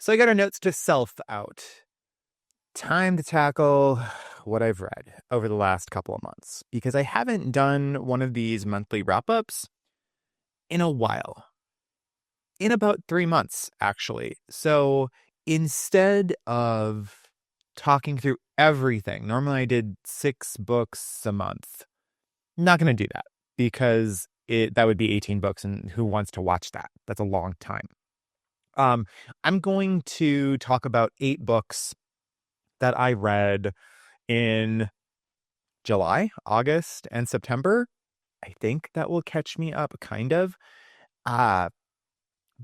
So I got our notes to self out. Time to tackle what I've read over the last couple of months, because I haven't done one of these monthly wrap-ups in a while. In about 3 months, actually. So instead of talking through everything, normally I did 6 books a month. I'm not going to do that because that would be 18 books, and who wants to watch that? That's a long time. I'm going to talk about 8 books that I read in July, August, and September. I think that will catch me up, kind of, that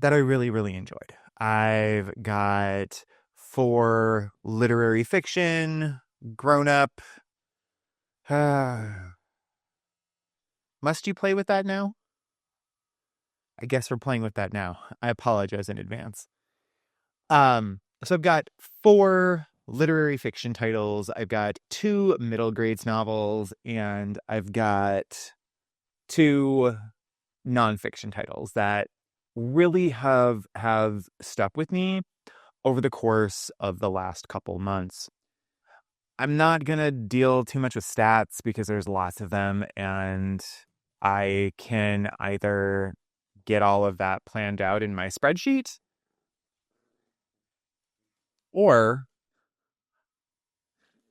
I really, really enjoyed. I've got 4 literary fiction, grown up. Must you play with that now? I guess we're playing with that now. I apologize in advance. So I've got 4 literary fiction titles. I've got 2 middle grades novels, and I've got 2 nonfiction titles that really have stuck with me over the course of the last couple months. I'm not going to deal too much with stats because there's lots of them, and I can either get all of that planned out in my spreadsheet, or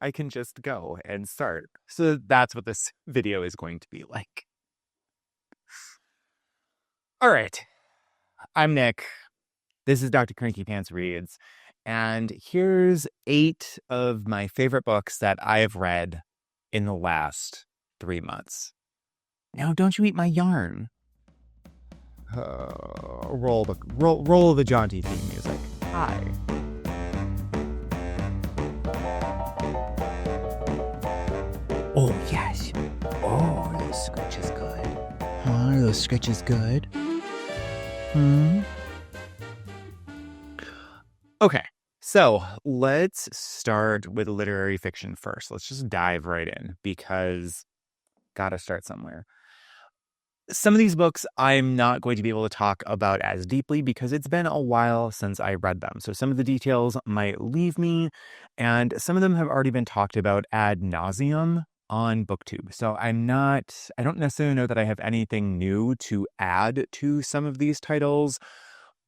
I can just go and start. So that's what this video is going to be like. All right. I'm Nick. This is Dr. Cranky Pants Reads. And here's 8 of my favorite books that I've read in the last 3 months. Now, don't you eat my yarn. Roll the jaunty theme music. Hi. Oh, yes. Oh, those scritches good. Huh? Are those scritches good? Okay, so let's start with literary fiction first. Let's just dive right in, because gotta start somewhere. Some of these books I'm not going to be able to talk about as deeply because it's been a while since I read them. So some of the details might leave me, and some of them have already been talked about ad nauseum on BookTube. So I don't necessarily know that I have anything new to add to some of these titles,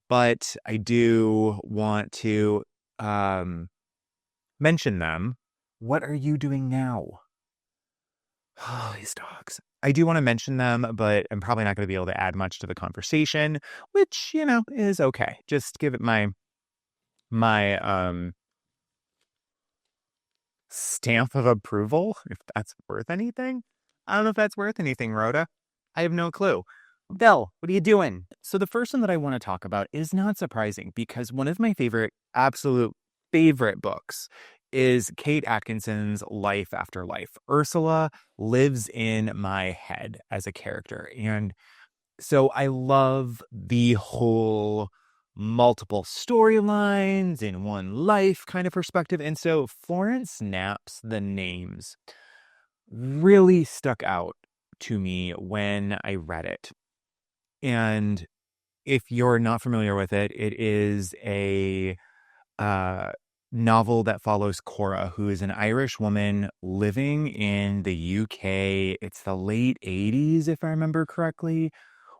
but I do want to mention them. What are you doing now? Oh, these dogs. I do want to mention them, but I'm probably not going to be able to add much to the conversation, which, is okay. Just give it my stamp of approval, if that's worth anything. I don't know if that's worth anything, Rhoda. I have no clue. Belle, what are you doing? So the first one that I want to talk about is not surprising, because one of my absolute favorite books is Kate Atkinson's Life After Life. Ursula lives in my head as a character. And so I love the whole multiple storylines in one life kind of perspective. And so Florence Knapp's The Names really stuck out to me when I read it. And if you're not familiar with it, it is a novel that follows Cora, who is an Irish woman living in the UK. It's the late 80s, if I remember correctly,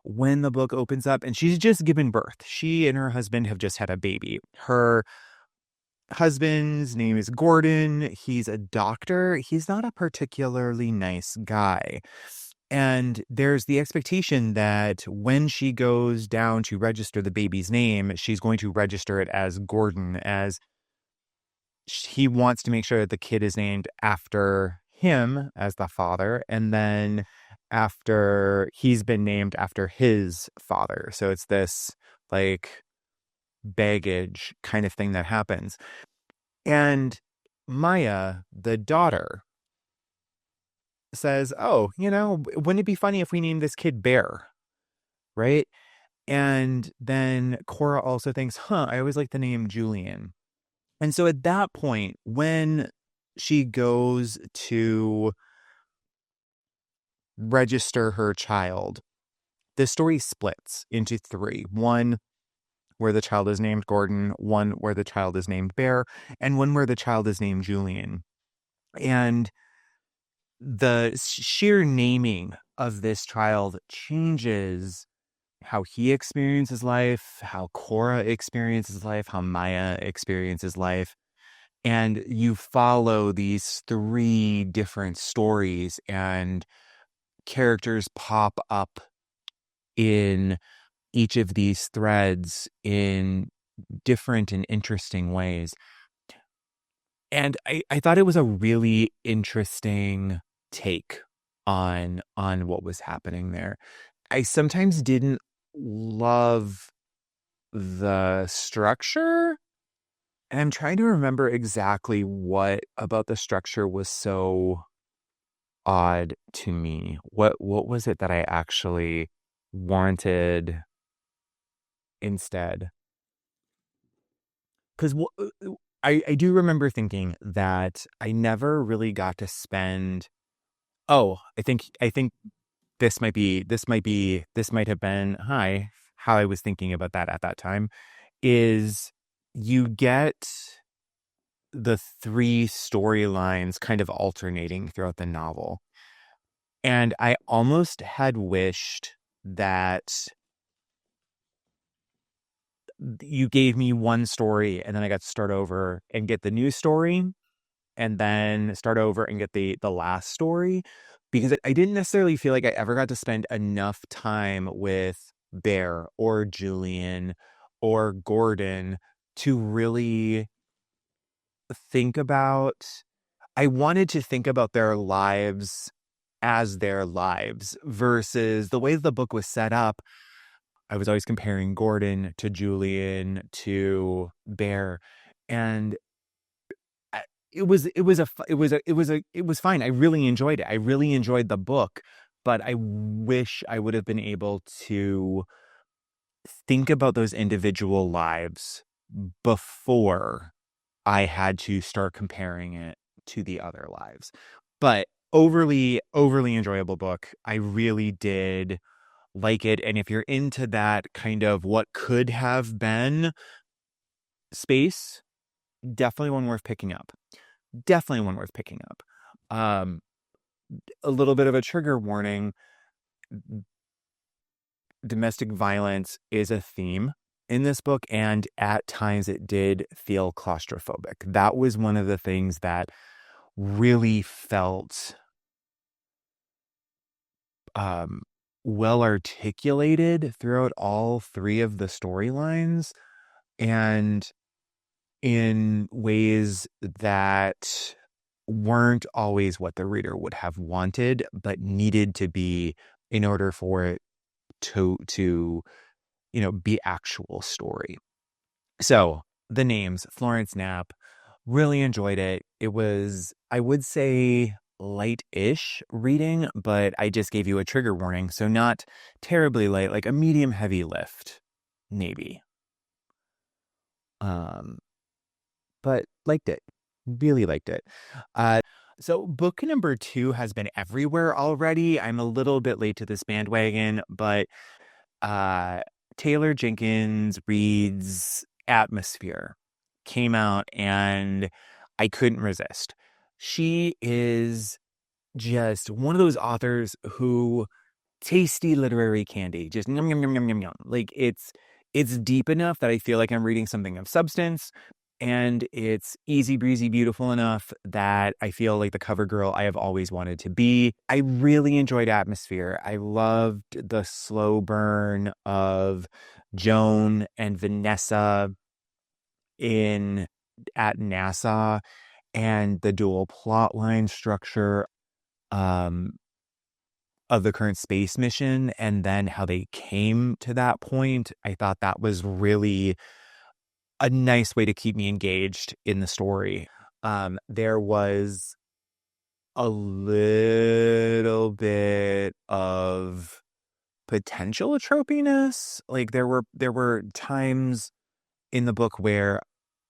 when the book opens up, and she's just given birth. She and her husband have just had a baby. Her husband's name is Gordon. He's a doctor. He's not a particularly nice guy. And there's the expectation that when she goes down to register the baby's name, she's going to register it as Gordon, as he wants to make sure that the kid is named after him as the father, and then after he's been named after his father. So it's this like baggage kind of thing that happens. And Maya, the daughter, says, oh, wouldn't it be funny if we named this kid Bear? Right? And then Cora also thinks, I always like the name Julian. And so at that point, when she goes to register her child, the story splits into 3. One, where the child is named Gordon, one where the child is named Bear, and one where the child is named Julian. And the sheer naming of this child changes how he experiences life, how Cora experiences life, how Maya experiences life. And you follow these three different stories, and characters pop up in each of these threads in different and interesting ways. And I thought it was a really interesting take on what was happening there. I sometimes didn't love the structure, and I'm trying to remember exactly what about the structure was so odd to me. What was it that I actually wanted instead? Because I do remember thinking that I never really got to spend. Oh, I think this might have been how I was thinking about that at that time is you get the three storylines kind of alternating throughout the novel. And I almost had wished that you gave me one story and then I got to start over and get the new story and then start over and get the last story, because I didn't necessarily feel like I ever got to spend enough time with Bear or Julian or Gordon to really think about. I wanted to think about their lives as their lives versus the way the book was set up. I was always comparing Gordon to Julian to Bear, and it was fine. I really enjoyed it. I really enjoyed the book, but I wish I would have been able to think about those individual lives before I had to start comparing it to the other lives. But overly enjoyable book. I really did like it. And if you're into that kind of what could have been space, definitely one worth picking up. Definitely one worth picking up. Um, a little bit of a trigger warning. Domestic violence is a theme in this book, and at times it did feel claustrophobic. That was one of the things that really felt well articulated throughout all three of the storylines, and in ways that weren't always what the reader would have wanted, but needed to be in order for it to be actual story. So the names, Florence, Knapp, really enjoyed it. It was, I would say, light-ish reading, but I just gave you a trigger warning, so not terribly light, like a medium heavy lift, maybe. But liked it. Really liked it. So book number 2 has been everywhere already. I'm a little bit late to this bandwagon, but Taylor Jenkins Reid's Atmosphere came out and I couldn't resist. She is just one of those authors who tasty literary candy, just yum yum yum yum yum yum. Like it's deep enough that I feel like I'm reading something of substance, and it's easy breezy beautiful enough that I feel like the cover girl I have always wanted to be. I really enjoyed Atmosphere. I loved the slow burn of Joan and Vanessa in at NASA, and the dual plotline structure um of the current space mission, and then how they came to that point. I thought that was really a nice way to keep me engaged in the story. There was a little bit of potential tropiness. Like there were times in the book where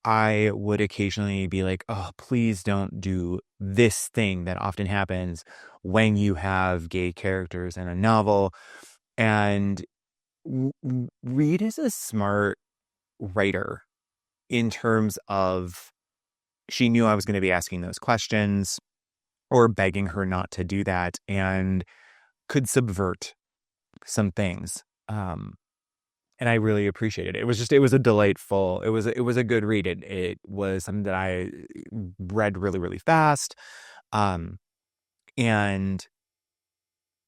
I would occasionally be like, oh, please don't do this thing that often happens when you have gay characters in a novel. And Reid is a smart writer in terms of she knew I was going to be asking those questions or begging her not to do that, and could subvert some things. And I really appreciated it. It was a delightful, it was a good read. It was something that I read really, really fast. And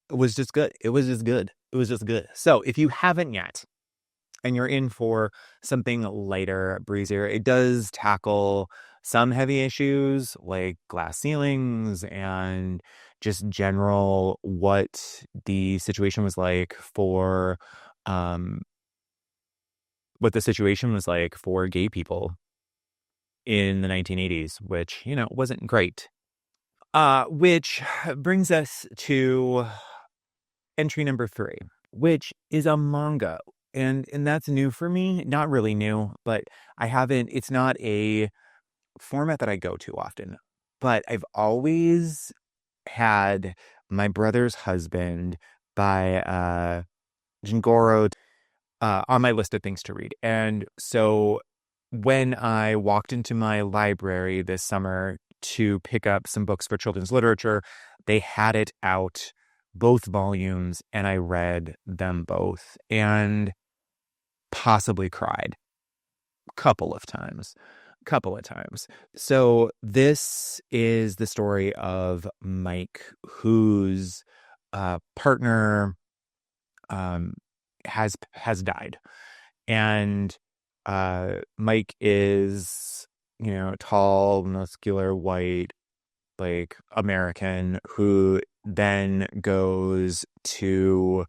it was just good. It was just good. It was just good. So if you haven't yet, and you're in for something lighter, breezier, it does tackle some heavy issues like glass ceilings and just general what the situation was like for gay people in the 1980s, which, wasn't great. Which brings us to entry number 3, which is a manga. And that's new for me. Not really new, but it's not a format that I go to often. But I've always had My Brother's Husband by Gengoroh on my list of things to read. And so when I walked into my library this summer to pick up some books for children's literature, they had it out, both volumes, and I read them both and possibly cried a couple of times. So this is the story of Mike, whose partner has died. And Mike is, tall, muscular, white, like American, who then goes to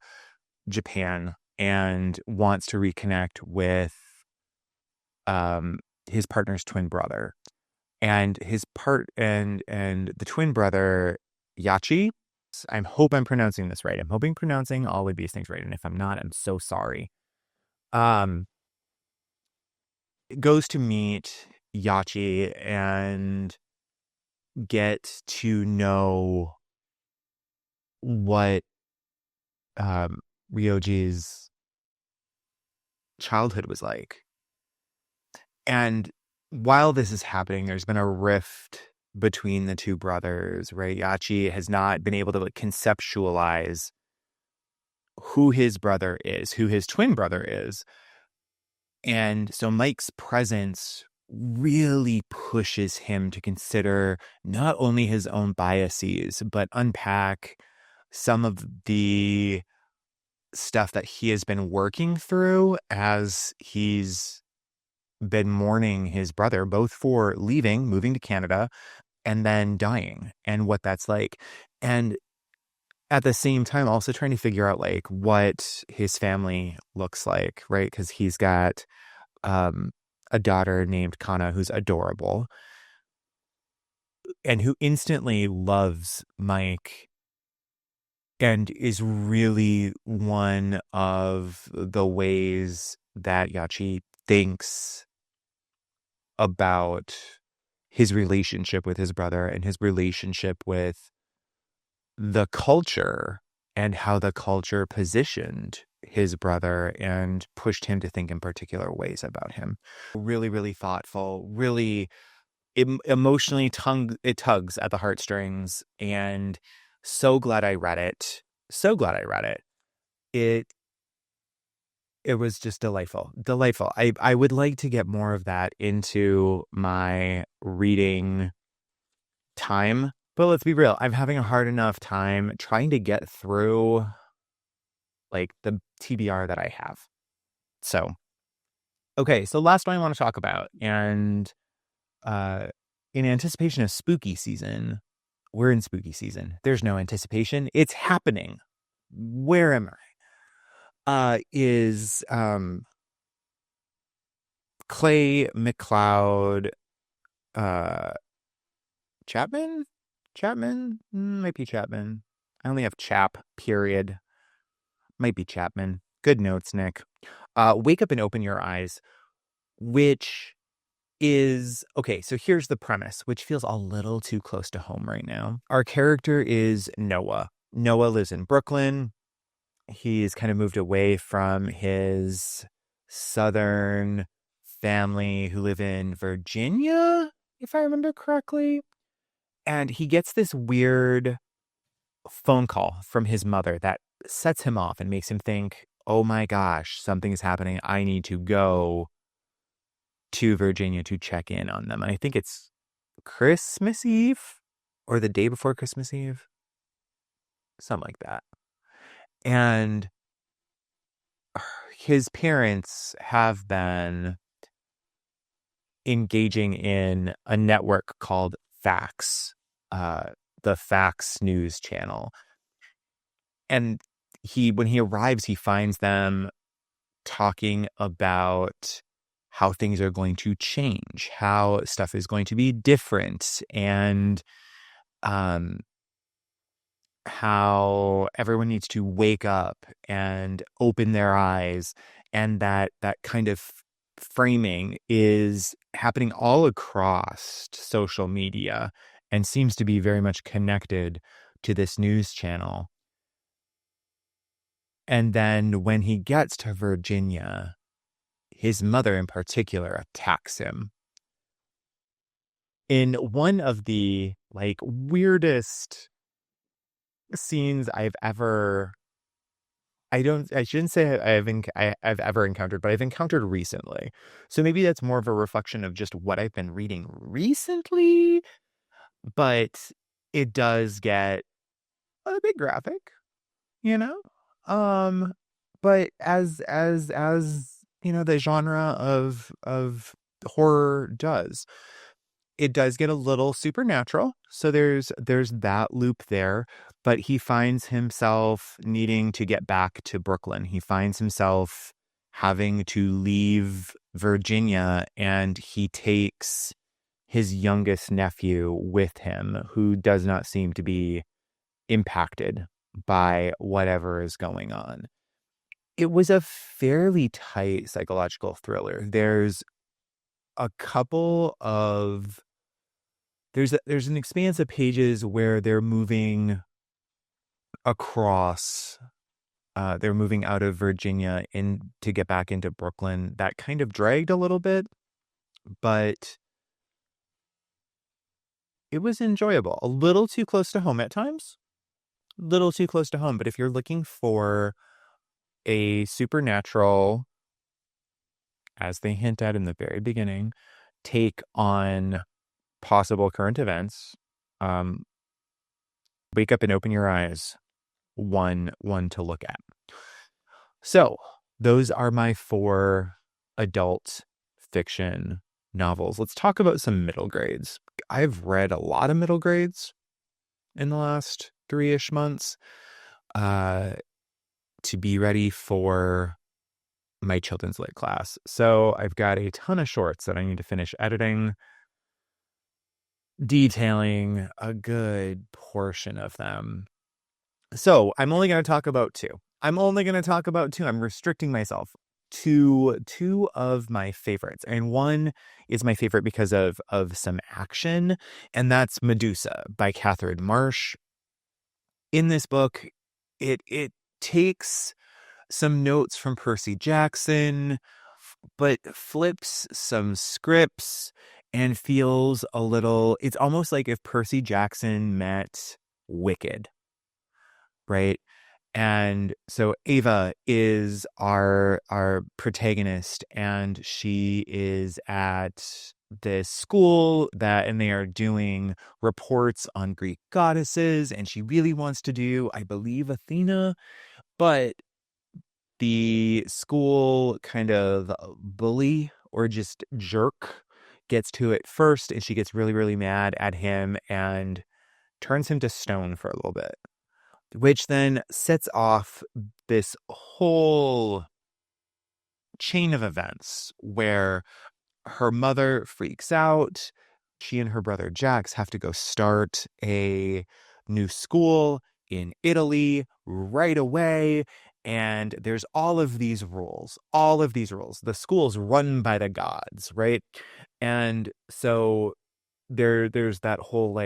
Japan and wants to reconnect with his partner's twin brother. And and the twin brother, Yachi, I hope I'm pronouncing this right. I'm hoping pronouncing all of these things right. And if I'm not, I'm so sorry. Goes to meet Yachi and get to know what Ryoji's childhood was like. And while this is happening, there's been a rift between the two brothers, right? Yachi has not been able to conceptualize who his brother is, who his twin brother is. And so Mike's presence really pushes him to consider not only his own biases, but unpack some of the stuff that he has been working through as he's been mourning his brother, both for moving to Canada, and then dying, and what that's like. And at the same time, also trying to figure out like what his family looks like, right? Because he's got a daughter named Kana who's adorable and who instantly loves Mike and is really one of the ways that Yachi thinks about his relationship with his brother and his relationship with the culture and how the culture positioned his brother and pushed him to think in particular ways about him. Really, really thoughtful, really emotionally it tugs at the heartstrings, and so glad I read it. It was just delightful. I would like to get more of that into my reading time, but let's be real. I'm having a hard enough time trying to get through like the TBR that I have. So, okay. So last one I want to talk about, and in anticipation of spooky season, we're in spooky season. There's no anticipation. It's happening. Where am I? Is Clay McLeod Chapman? Might be Chapman. I only have Chap, period. Might be Chapman. Good notes, Nick. Wake Up and Open Your Eyes, which is... Okay, so here's the premise, which feels a little too close to home right now. Our character is Noah. Noah lives in Brooklyn. He's kind of moved away from his southern family who live in Virginia, if I remember correctly. And he gets this weird phone call from his mother that sets him off and makes him think, oh my gosh, something's happening. I need to go to Virginia to check in on them. And I think it's Christmas Eve or the day before Christmas Eve, something like that. And his parents have been engaging in a network called Facts, the Facts News channel. And when he arrives, he finds them talking about how things are going to change, how stuff is going to be different, and how everyone needs to wake up and open their eyes. And that kind of framing is happening all across social media and seems to be very much connected to this news channel. And then when he gets to Virginia, his mother in particular attacks him in one of the weirdest scenes I've ever I shouldn't say I've ever encountered, but I've encountered recently. So maybe that's more of a reflection of just what I've been reading recently, but it does get a bit graphic, you know? But as the genre of horror does, it does get a little supernatural. So there's that loop there, but he finds himself needing to get back to Brooklyn. He finds himself having to leave Virginia, and he takes his youngest nephew with him, who does not seem to be impacted by whatever is going on. It was a fairly tight psychological thriller. There's a couple of there's an expanse of pages where they're moving across they're moving out of Virginia in to get back into Brooklyn. That kind of dragged a little bit, but it was enjoyable. A little too close to home at times. Little too close to home, but if you're looking for a supernatural, as they hint at in the very beginning, take on possible current events, wake up and open your eyes, one to look at. So those are my 4 adult fiction novels. Let's talk about some middle grades. I've read a lot of middle grades in the last 3-ish months to be ready for my children's lit class. So I've got a ton of shorts that I need to finish editing, detailing a good portion of them. So I'm only going to talk about 2. I'm restricting myself to 2 of my favorites. And one is my favorite because of some action, and that's Medusa by Katherine Marsh. In this book, it takes some notes from Percy Jackson, but flips some scripts and feels a little, it's almost like if Percy Jackson met Wicked, right? And so Ava is our protagonist, and she is at this school and they are doing reports on Greek goddesses, and she really wants to do, I believe, Athena, but the school kind of bully or just jerk gets to it first, and she gets really, really mad at him and turns him to stone for a little bit, which then sets off this whole chain of events where her mother freaks out. She and her brother Jax have to go start a new school in Italy right away. And there's all of these rules. The school's run by the gods, right? And so there's that whole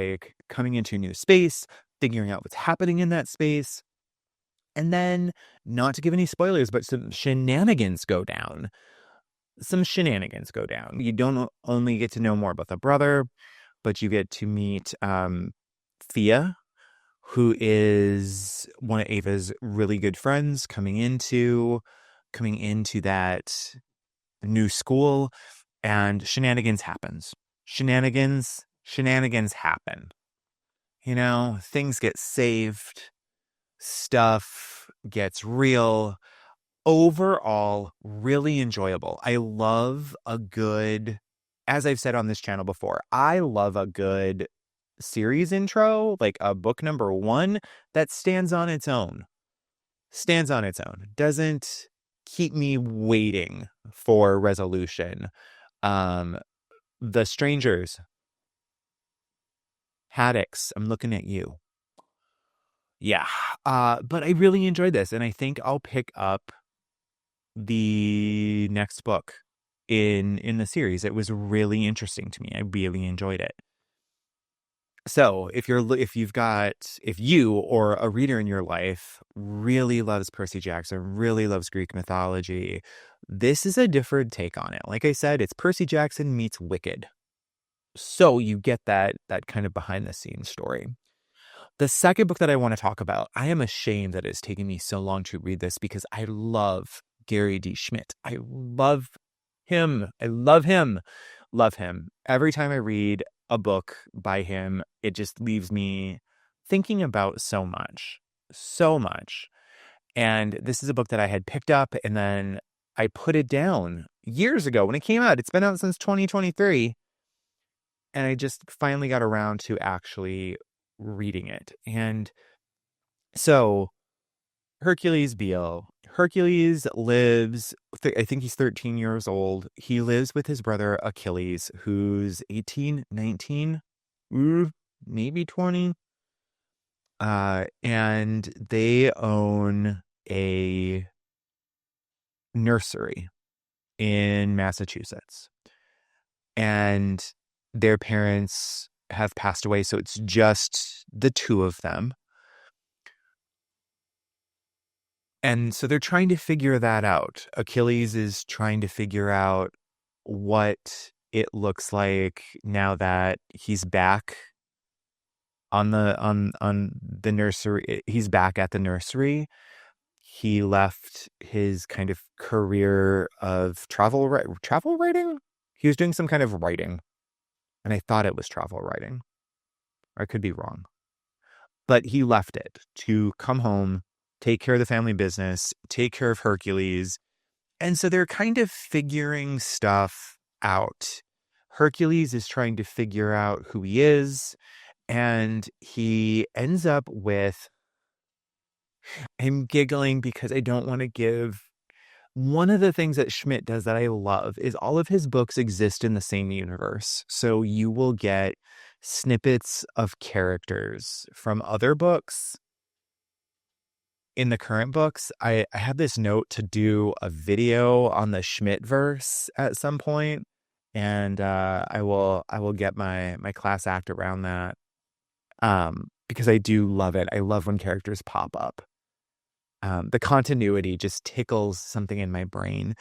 coming into a new space, figuring out what's happening in that space. And then, not to give any spoilers, but some shenanigans go down. some shenanigans go down. You don't only get to know more about the brother, but you get to meet Thea, who is one of Ava's really good friends coming into that new school, and shenanigans happens. Shenanigans happen. Things get saved, stuff gets real. Overall, really enjoyable. I love a good, as I've said on this channel before, I love a good series intro, like a book number 1 that stands on its own. Doesn't keep me waiting for resolution. The Strangers, Haddocks, I'm looking at you. Yeah. But I really enjoyed this, and I think I'll pick up the next book in the series. It was really interesting to me. I really enjoyed it. So if you or a reader in your life really loves Percy Jackson, really loves Greek mythology, this is a different take on it. Like I said, it's Percy Jackson meets Wicked. So you get that kind of behind the scenes story. The second book that I want to talk about, I am ashamed that it's taken me so long to read this because I love Gary D. Schmidt. I love him. Love him. Every time I read a book by him, it just leaves me thinking about so much. So much. And this is a book that I had picked up and then I put it down years ago when it came out. It's been out since 2023. And I just finally got around to actually reading it. And so Hercules Beal. Hercules lives, I think he's 13 years old. He lives with his brother Achilles, who's 18, 19, maybe 20. And they own a nursery in Massachusetts. And their parents have passed away, so it's just the two of them. And so they're trying to figure that out. Achilles is trying to figure out what it looks like now that he's back on the nursery. He's back at the nursery. He left his kind of career of travel writing. He was doing some kind of writing, and I thought it was travel writing. I could be wrong. But he left it to come home, take care of the family business, take care of Hercules. And so they're kind of figuring stuff out. Hercules is trying to figure out who he is. And he ends up with, I'm giggling because I don't want to give. One of the things that Schmidt does that I love is all of his books exist in the same universe. So you will get snippets of characters from other books in the current books. I have this note to do a video on the Schmidt verse at some point, and I will get my class act around that, because I do love it. I love when characters pop up. The continuity just tickles something in my brain.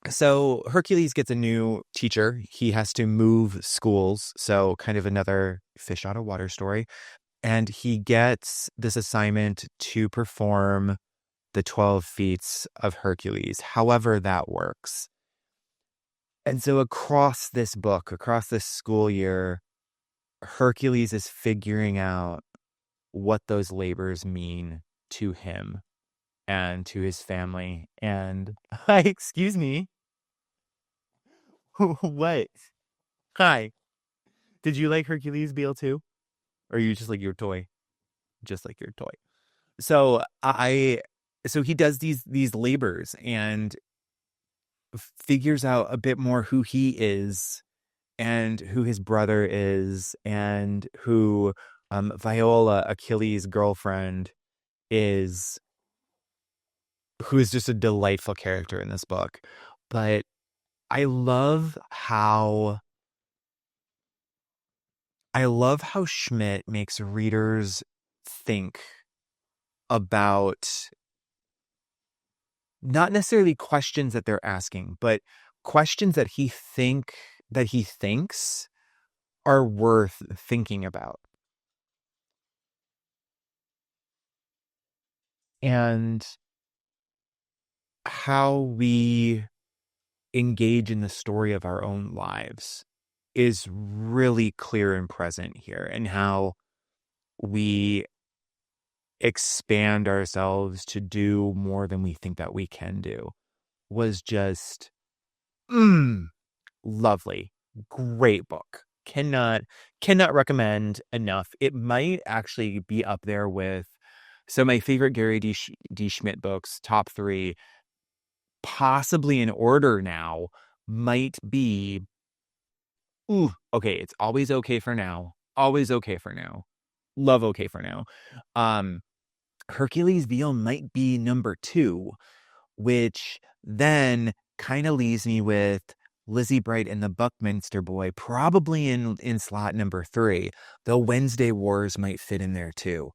So Hercules gets a new teacher. He has to move schools, so kind of another fish out of water story. And he gets this assignment to perform the 12 feats of Hercules, however that works. And so across this school year, Hercules is figuring out what those labors mean to him and to his family. And, hi, excuse me. What? Hi. Did you like Hercules Beal too? Or are you just like your toy? Just like your toy. So he does these labors and figures out a bit more who he is and who his brother is and who Viola, Achilles' girlfriend, is, who is just a delightful character in this book. But I love how Schmidt makes readers think about not necessarily questions that they're asking, but questions that he thinks are worth thinking about. And how we engage in the story of our own lives is really clear and present here, and how we expand ourselves to do more than we think that we can do was just lovely. Great book. Cannot recommend enough. It might actually be up there with my favorite Gary D. Schmidt books, top 3, possibly in order now, might be okay, it's Always Okay for Now. Always Okay for Now. Love Okay for Now. Hercules Beal might be number 2, which then kind of leaves me with Lizzie Bright and the Buckminster Boy, probably in slot number 3. The Wednesday Wars might fit in there too.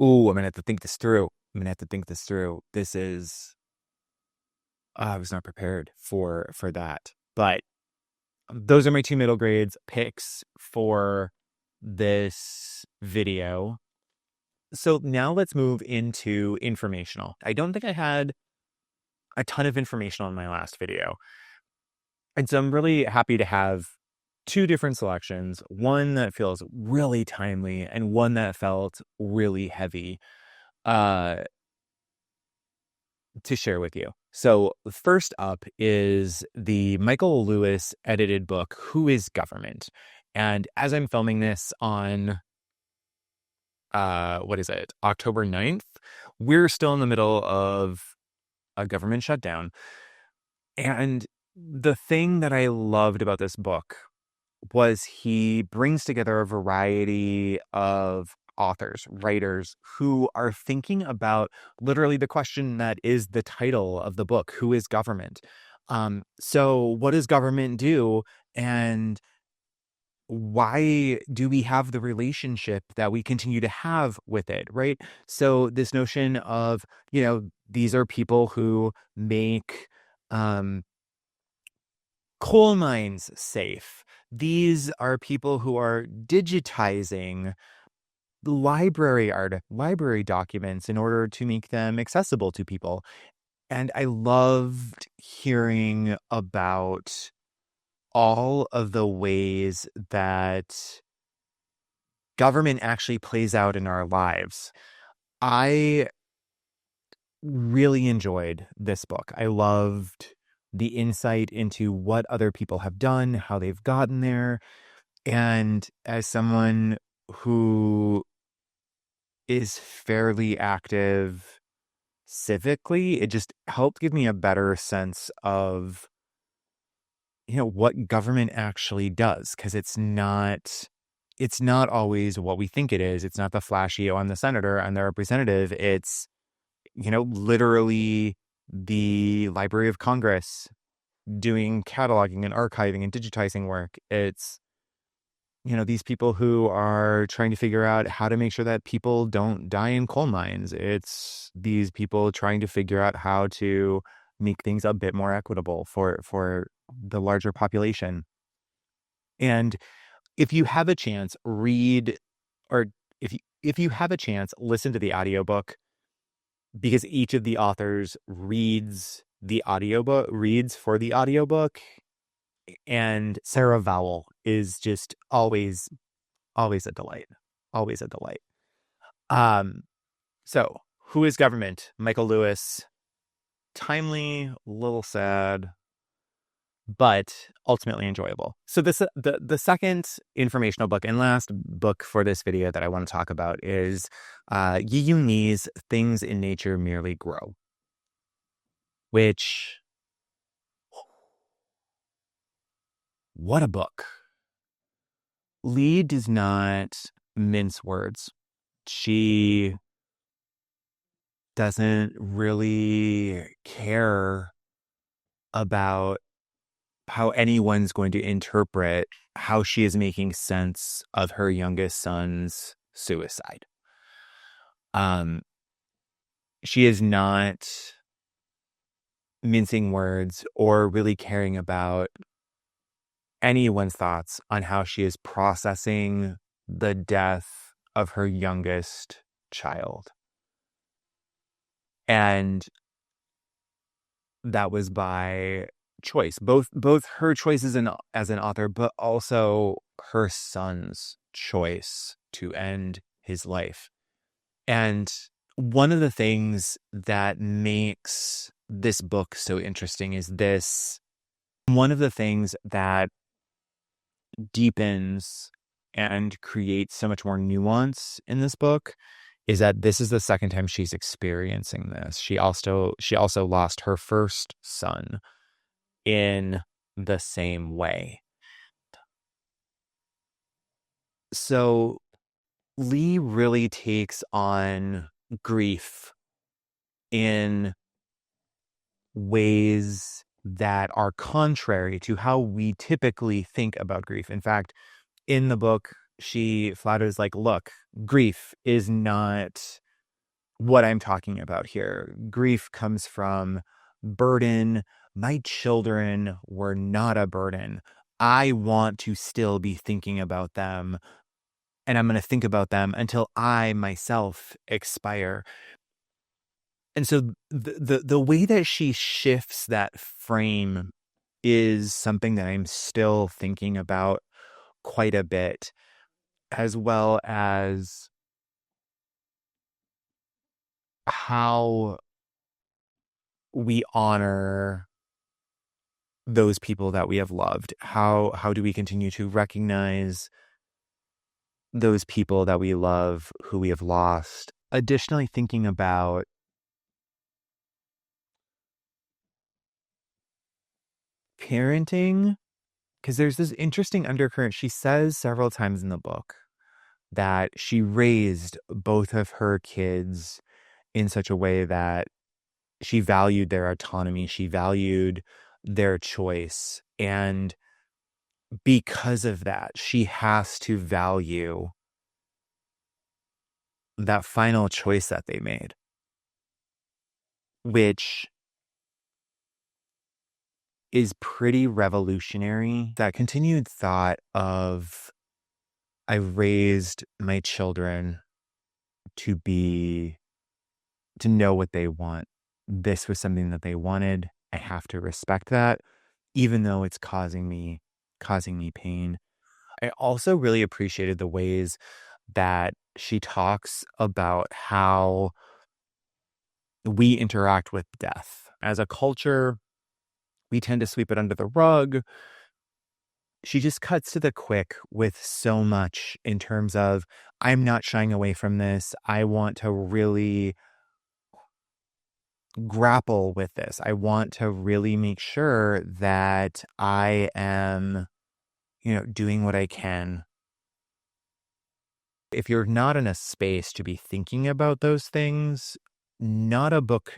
Ooh, I'm gonna have to think this through. This is, I was not prepared for that. But those are my 2 middle grades picks for this video. So now let's move into informational. I don't think I had a ton of information on my last video. And so I'm really happy to have 2 different selections, one that feels really timely and one that felt really heavy to share with you. So first up is the Michael Lewis edited book, Who is Government? And as I'm filming this on October 9th, we're still in the middle of a government shutdown. And the thing that I loved about this book was he brings together a variety of authors, writers who are thinking about literally the question that is the title of the book, Who is Government? So what does government do? And why do we have the relationship that we continue to have with it, right? So this notion of, these are people who make coal mines safe. These are people who are digitizing library documents in order to make them accessible to people. And I loved hearing about all of the ways that government actually plays out in our lives. I really enjoyed this book. I loved the insight into what other people have done, how they've gotten there. And as someone who is fairly active civically, it just helped give me a better sense of, what government actually does. Because it's not always what we think it is. It's not the flashy on the senator and the representative. It's, literally the Library of Congress doing cataloging and archiving and digitizing work. It's, these people who are trying to figure out how to make sure that people don't die in coal mines. It's these people trying to figure out how to make things a bit more equitable for the larger population. And if you have a chance, read, or if you have a chance, listen to the audiobook, because each of the authors reads for the audiobook. And Sarah Vowell is just always a delight. Always a delight. So Who is Government? Michael Lewis. Timely, a little sad, but ultimately enjoyable. So the second informational book and last book for this video that I want to talk about is Yiyun's Things in Nature Merely Grow, which, what a book. Lee does not mince words. She doesn't really care about how anyone's going to interpret how she is making sense of her youngest son's suicide. She is not mincing words or really caring about anyone's thoughts on how she is processing the death of her youngest child. And that was by choice, both her choices as an author, but also her son's choice to end his life. And one of the things that makes this book so interesting is this. One of the things that deepens and creates so much more nuance in this book is that this is the second time she's experiencing this. She also lost her first son in the same way. So Lee really takes on grief in ways that are contrary to how we typically think about grief. In fact, in the book, she flat is like, look, grief is not what I'm talking about here. Grief comes from burden. My children were not a burden. I want to still be thinking about them, and I'm going to think about them until I myself expire. And so the way that she shifts that frame is something that I'm still thinking about quite a bit, as well as how we honor those people that we have loved. How do we continue to recognize those people that we love who we have lost? Additionally, thinking about parenting, because there's this interesting undercurrent. She says several times in the book that she raised both of her kids in such a way that she valued their autonomy. She valued their choice. And because of that, she has to value that final choice that they made, which is pretty revolutionary. That continued thought of, I raised my children to know what they want. This was something that they wanted. I have to respect that, even though it's causing me pain. I also really appreciated the ways that she talks about how we interact with death. As a culture, we tend to sweep it under the rug. She just cuts to the quick with so much in terms of, I'm not shying away from this. I want to really grapple with this. I want to really make sure that I am, doing what I can. If you're not in a space to be thinking about those things, not a book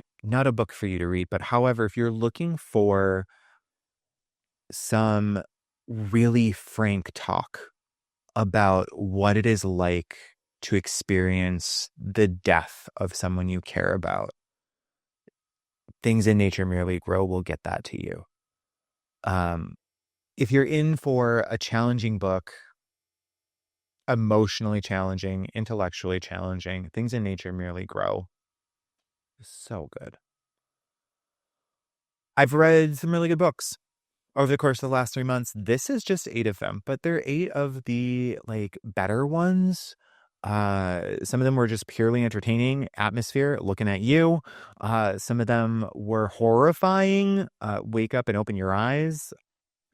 for you to read. But however, if you're looking for some really frank talk about what it is like to experience the death of someone you care about, Things in Nature Merely Grow will get that to you. If you're in for a challenging book, emotionally challenging, intellectually challenging, Things in Nature Merely Grow. So good. I've read some really good books over the course of the last 3 months. This is just 8 of them, but they're 8 of the better ones. Some of them were just purely entertaining. Atmosphere, Looking at You. Some of them were horrifying. Wake Up and Open Your Eyes.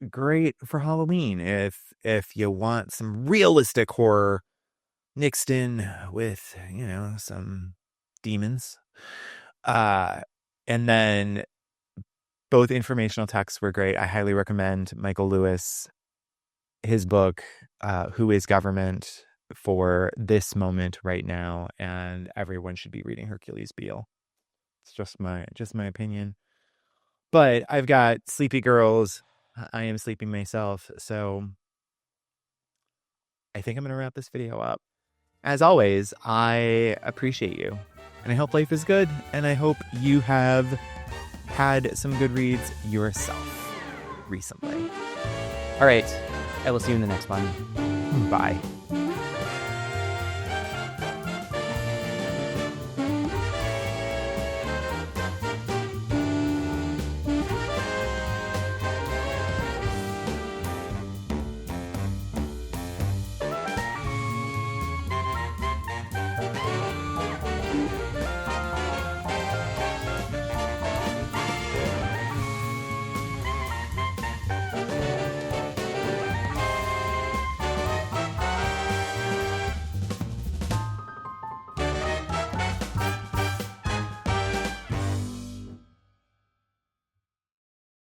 Great for Halloween if you want some realistic horror mixed in with, some demons. And then both informational texts were great. I highly recommend Michael Lewis, his book, Who is Government, for this moment right now, and everyone should be reading Hercules Beal. It's just my opinion. But I've got sleepy girls. I am sleeping myself, so I think I'm going to wrap this video up. As always, I appreciate you, and I hope life is good, and I hope you have had some good reads yourself recently. All right. I will see you in the next one. Bye.